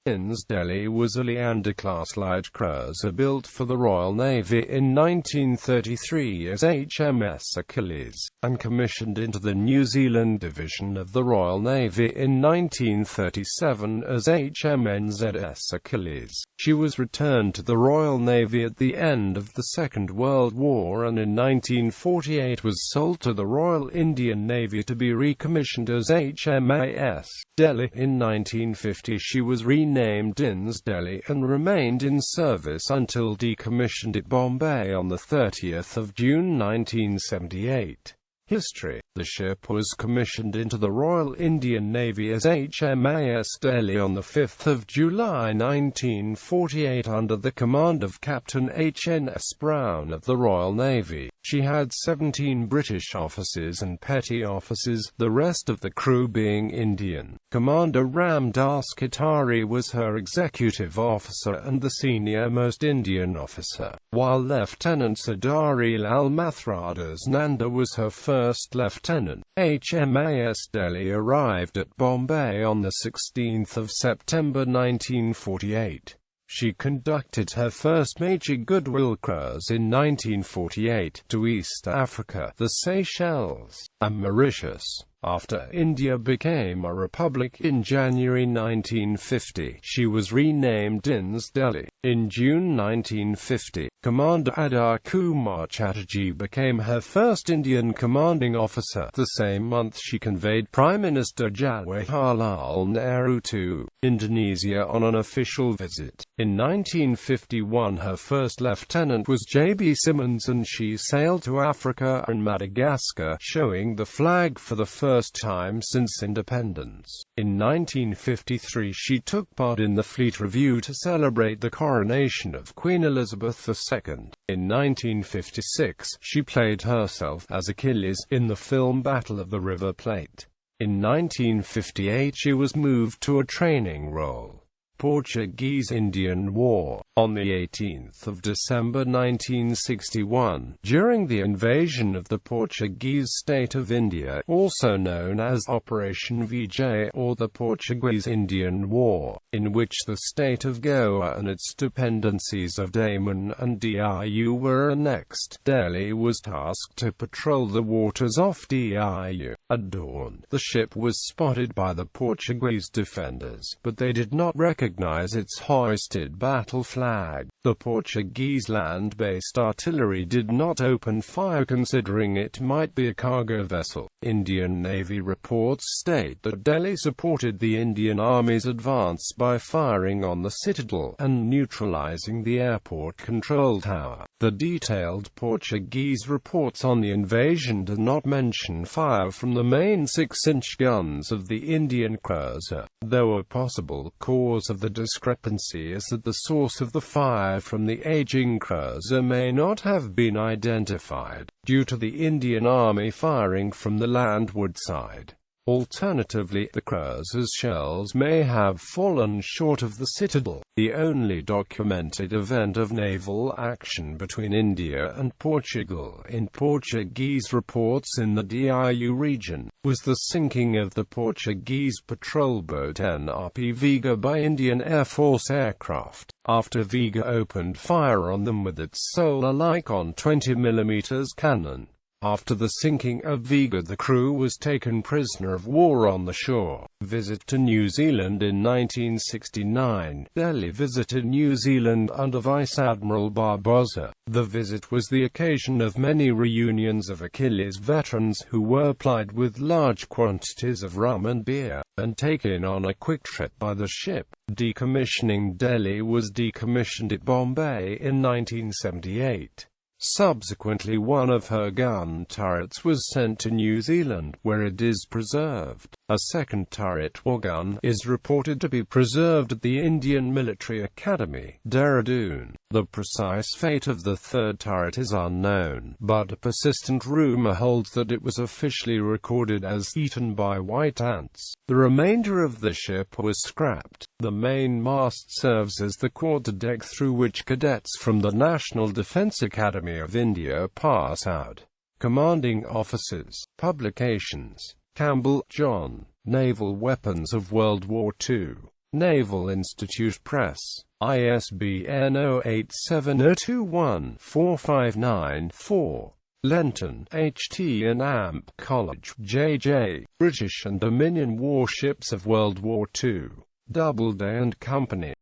HMS Delhi was a Leander-class light cruiser built for the Royal Navy in 1933 as HMS Achilles, and commissioned into the New Zealand Division of the Royal Navy in 1937 as HMNZS Achilles. She was returned to the Royal Navy at the end of the Second World War and in 1948 was sold to the Royal Indian Navy to be recommissioned as HMIS Delhi. In 1950 she was renamed HMS Delhi and remained in service until decommissioned at Bombay on 30 June 1978. History. The ship was commissioned into the Royal Indian Navy as HMIS Delhi on 5 July 1948 under the command of Captain H.N.S. Brown of the Royal Navy. She had 17 British officers and petty officers, the rest of the crew being Indian. Commander Ramdas Katari was her executive officer and the senior-most Indian officer, while Lieutenant Sardari Lal Mathradas Nanda was her first lieutenant. HMIS Delhi arrived at Bombay on 16 September 1948. She conducted her first major goodwill cruise in 1948 to East Africa, the Seychelles, and Mauritius. After India became a republic in January 1950, she was renamed HMS Delhi. In June 1950, Commander Adar Kumar Chatterjee became her first Indian commanding officer. The same month she conveyed Prime Minister Jawaharlal Nehru to Indonesia on an official visit. In 1951 her first lieutenant was J.B. Simmons and she sailed to Africa and Madagascar, showing the flag for the first time since independence. In 1953 she took part in the Fleet Review to celebrate the coronation of Queen Elizabeth II. In 1956, she played herself as Achilles in the film Battle of the River Plate. In 1958 she was moved to a training role. Portuguese Indian War. On 18 December 1961, during the invasion of the Portuguese state of India, also known as Operation Vijay or the Portuguese Indian War, in which the state of Goa and its dependencies of Daman and Diu were annexed, Delhi was tasked to patrol the waters off Diu. At dawn, the ship was spotted by the Portuguese defenders, but they did not recognize its hoisted battle flag. The Portuguese land-based artillery did not open fire considering it might be a cargo vessel. Indian Navy reports state that Delhi supported the Indian Army's advance by firing on the citadel and neutralizing the airport control tower. The detailed Portuguese reports on the invasion do not mention fire from the main 6-inch guns of the Indian cruiser, though a possible cause of the discrepancy is that the source of the fire from the aging cruiser may not have been identified, due to the Indian Army firing from the landward side. Alternatively, the cruiser's shells may have fallen short of the citadel. The only documented event of naval action between India and Portugal in Portuguese reports in the Diu region was the sinking of the Portuguese patrol boat NRP Viga by Indian Air Force aircraft, after Viga opened fire on them with its Solar Lycon 20mm cannon. After the sinking of Viga, the crew was taken prisoner of war on the shore. Visit to New Zealand. In 1969, Delhi visited New Zealand under Vice Admiral Barbosa. The visit was the occasion of many reunions of Achilles veterans who were plied with large quantities of rum and beer, and taken on a quick trip by the ship. Decommissioning Delhi was decommissioned at Bombay in 1978. Subsequently, one of her gun turrets was sent to New Zealand, where it is preserved. A second turret or gun is reported to be preserved at the Indian Military Academy, Dehradun. The precise fate of the third turret is unknown, but a persistent rumor holds that it was officially recorded as eaten by white ants. The remainder of the ship was scrapped. The main mast serves as the quarterdeck through which cadets from the National Defence Academy of India pass out. Commanding Officers. Publications. Campbell, John. Naval Weapons of World War II. Naval Institute Press. ISBN 0870214594. Lenton, H.T. and Amp. College, J.J. British and Dominion Warships of World War II. Doubleday and Company.